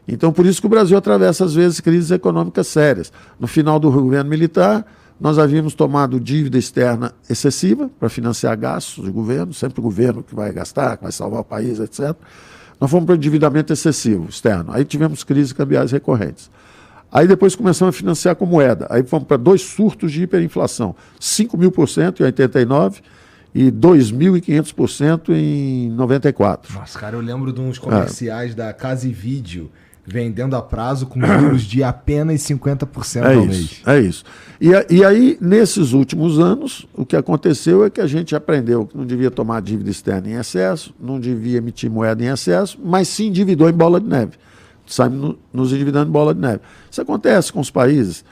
Então, por isso que o Brasil atravessa, às vezes, crises econômicas sérias. No final do governo militar, nós havíamos tomado dívida externa excessiva para financiar gastos do governo, sempre o governo que vai gastar, que vai salvar o país, etc. Nós fomos para o endividamento excessivo externo. Aí tivemos crises cambiais recorrentes. Aí depois começamos a financiar com moeda. Aí fomos para 2 surtos de hiperinflação. 5.000% em 89 e 2.500% em 94. Nossa, cara, eu lembro de uns comerciais da Casa e Vídeo vendendo a prazo com juros de apenas 50% ao mês. É isso. E aí, nesses últimos anos, o que aconteceu é que a gente aprendeu que não devia tomar dívida externa em excesso, não devia emitir moeda em excesso, mas se endividou em bola de neve. Saímos nos endividando em bola de neve. Isso acontece com os países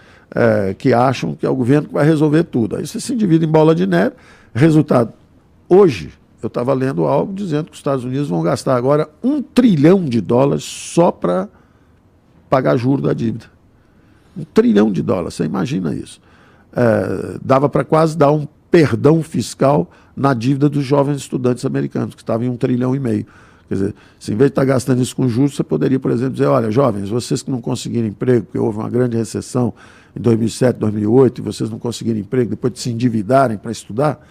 que acham que é o governo que vai resolver tudo. Aí você se endivida em bola de neve. Resultado, hoje, eu estava lendo algo dizendo que os Estados Unidos vão gastar agora $1 trilhão só para pagar juros da dívida. $1 trilhão, você imagina isso. Dava para quase dar um perdão fiscal na dívida dos jovens estudantes americanos, que estavam em $1,5 trilhão. Quer dizer, se em vez de estar gastando isso com juros, você poderia, por exemplo, dizer, olha, jovens, vocês que não conseguiram emprego, porque houve uma grande recessão em 2007, 2008, e vocês não conseguiram emprego depois de se endividarem para estudar,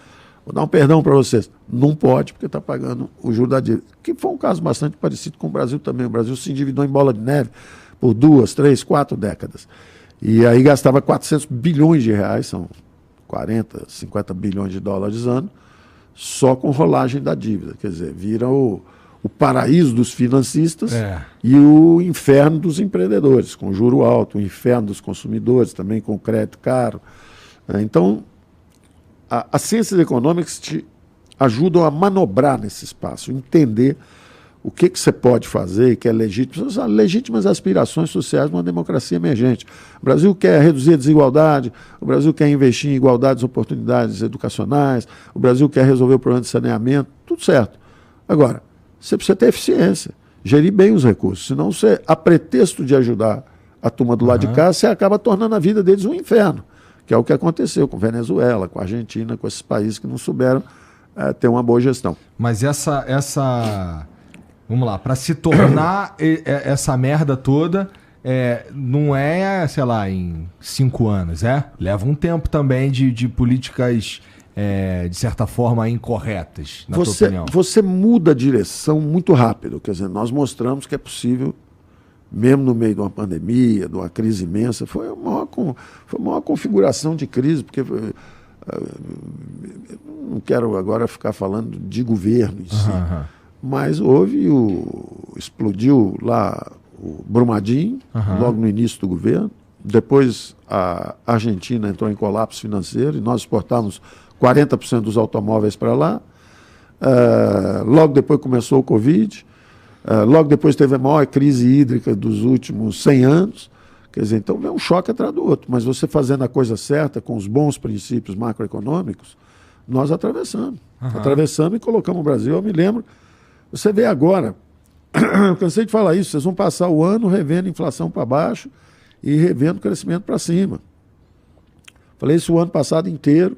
vou dar um perdão para vocês. Não pode, porque está pagando o juro da dívida. Que foi um caso bastante parecido com o Brasil também. O Brasil se endividou em bola de neve por 2, 3, 4 décadas. E aí gastava R$400 bilhões, são 40, 50 bilhões de dólares ano, só com rolagem da dívida. Quer dizer, vira o paraíso dos financistas e o inferno dos empreendedores, com juro alto, o inferno dos consumidores, também com crédito caro. Então, as ciências econômicas te ajudam a manobrar nesse espaço, entender o que você pode fazer, que é legítimo, as legítimas aspirações sociais de uma democracia emergente. O Brasil quer reduzir a desigualdade, o Brasil quer investir em igualdade de oportunidades educacionais, o Brasil quer resolver o problema de saneamento, tudo certo. Agora, você precisa ter eficiência, gerir bem os recursos, senão você, a pretexto de ajudar a turma do lado de cá, você acaba tornando a vida deles um inferno, que é o que aconteceu com Venezuela, com a Argentina, com esses países que não souberam ter uma boa gestão. Mas essa vamos lá, para se tornar essa merda toda, não é, sei lá, em 5 anos, leva um tempo também de políticas, de certa forma, incorretas, na tua opinião. Você muda a direção muito rápido, quer dizer, nós mostramos que é possível, mesmo no meio de uma pandemia, de uma crise imensa, foi a maior configuração de crise, porque não quero agora ficar falando de governo em si, mas explodiu lá o Brumadinho, logo no início do governo. Depois a Argentina entrou em colapso financeiro e nós exportamos 40% dos automóveis para lá. Logo depois começou o Covid. Logo depois teve a maior crise hídrica dos últimos 100 anos. Quer dizer, então é um choque atrás do outro. Mas você fazendo a coisa certa, com os bons princípios macroeconômicos, nós atravessamos. Atravessamos e colocamos o Brasil. Eu me lembro. Você vê agora, eu cansei de falar isso, vocês vão passar o ano revendo a inflação para baixo e revendo o crescimento para cima. Falei isso o ano passado inteiro.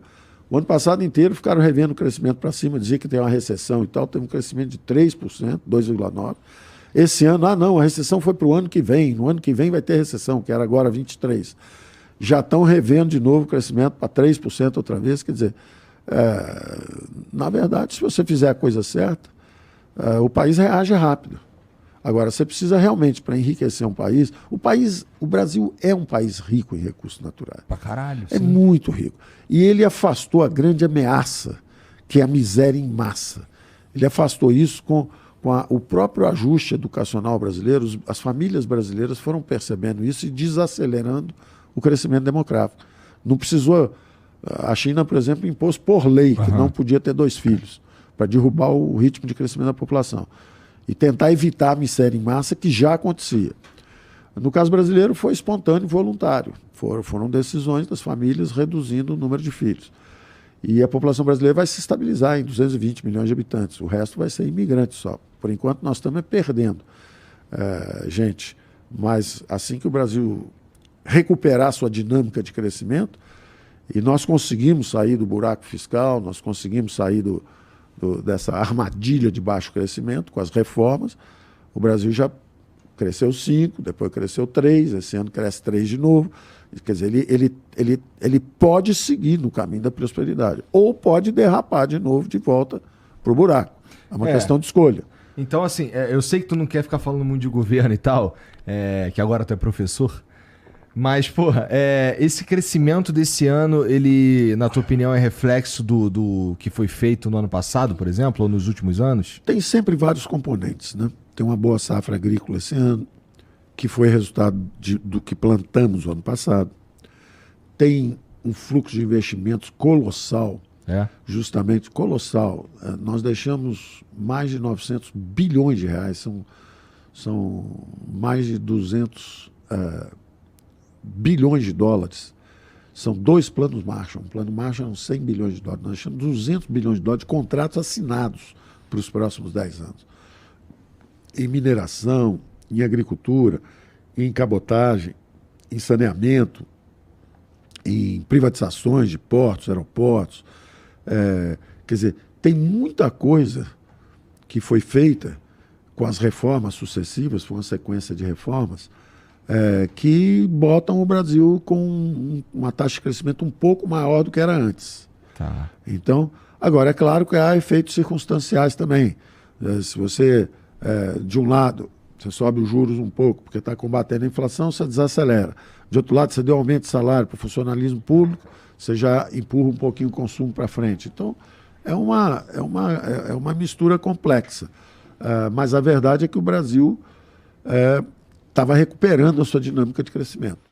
O ano passado inteiro ficaram revendo o crescimento para cima, dizia que tem uma recessão e tal, teve um crescimento de 3%, 2,9%. Esse ano, não, a recessão foi para o ano que vem, no ano que vem vai ter recessão, que era agora 23%. Já estão revendo de novo o crescimento para 3% outra vez, quer dizer, na verdade, se você fizer a coisa certa, o país reage rápido. Agora, você precisa realmente, para enriquecer um país, o Brasil é um país rico em recursos naturais. Pra caralho. É muito rico. E ele afastou a grande ameaça, que é a miséria em massa. Ele afastou isso com o próprio ajuste educacional brasileiro. As famílias brasileiras foram percebendo isso e desacelerando o crescimento demográfico. Não precisou... A China, por exemplo, impôs por lei que não podia ter 2 filhos, para derrubar o ritmo de crescimento da população. E tentar evitar a miséria em massa, que já acontecia. No caso brasileiro, foi espontâneo e voluntário. Foram decisões das famílias reduzindo o número de filhos. E a população brasileira vai se estabilizar em 220 milhões de habitantes. O resto vai ser imigrante só. Por enquanto, nós estamos perdendo gente. Mas assim que o Brasil recuperar sua dinâmica de crescimento, e nós conseguimos sair do buraco fiscal, nós conseguimos sair dessa armadilha de baixo crescimento com as reformas, o Brasil já cresceu 5, depois cresceu 3, esse ano cresce 3 de novo. Quer dizer, ele pode seguir no caminho da prosperidade, ou pode derrapar de novo de volta para o buraco. É uma questão de escolha. Então, assim, eu sei que tu não quer ficar falando muito de governo e tal, que agora tu é professor, mas, porra, esse crescimento desse ano, ele, na tua opinião, é reflexo do que foi feito no ano passado, por exemplo, ou nos últimos anos? Tem sempre vários componentes, né? Tem uma boa safra agrícola esse ano, que foi resultado do que plantamos no ano passado. Tem um fluxo de investimentos colossal, justamente colossal. Nós deixamos mais de 900 bilhões de reais, são mais de 200 bilhões de dólares. São 2 planos Marshall. Um plano Marshall são 100 bilhões de dólares. Nós deixamos 200 bilhões de dólares de contratos assinados para os próximos 10 anos. Em mineração, em agricultura, em cabotagem, em saneamento, em privatizações de portos, aeroportos. Quer dizer, tem muita coisa que foi feita com as reformas sucessivas, foi uma sequência de reformas, que botam o Brasil com uma taxa de crescimento um pouco maior do que era antes. Tá. Então, agora, é claro que há efeitos circunstanciais também. Se você, de um lado, você sobe os juros um pouco, porque está combatendo a inflação, você desacelera. De outro lado, você deu aumento de salário para o funcionalismo público, você já empurra um pouquinho o consumo para frente. Então, é uma mistura complexa. Mas a verdade é que o Brasil estava recuperando a sua dinâmica de crescimento.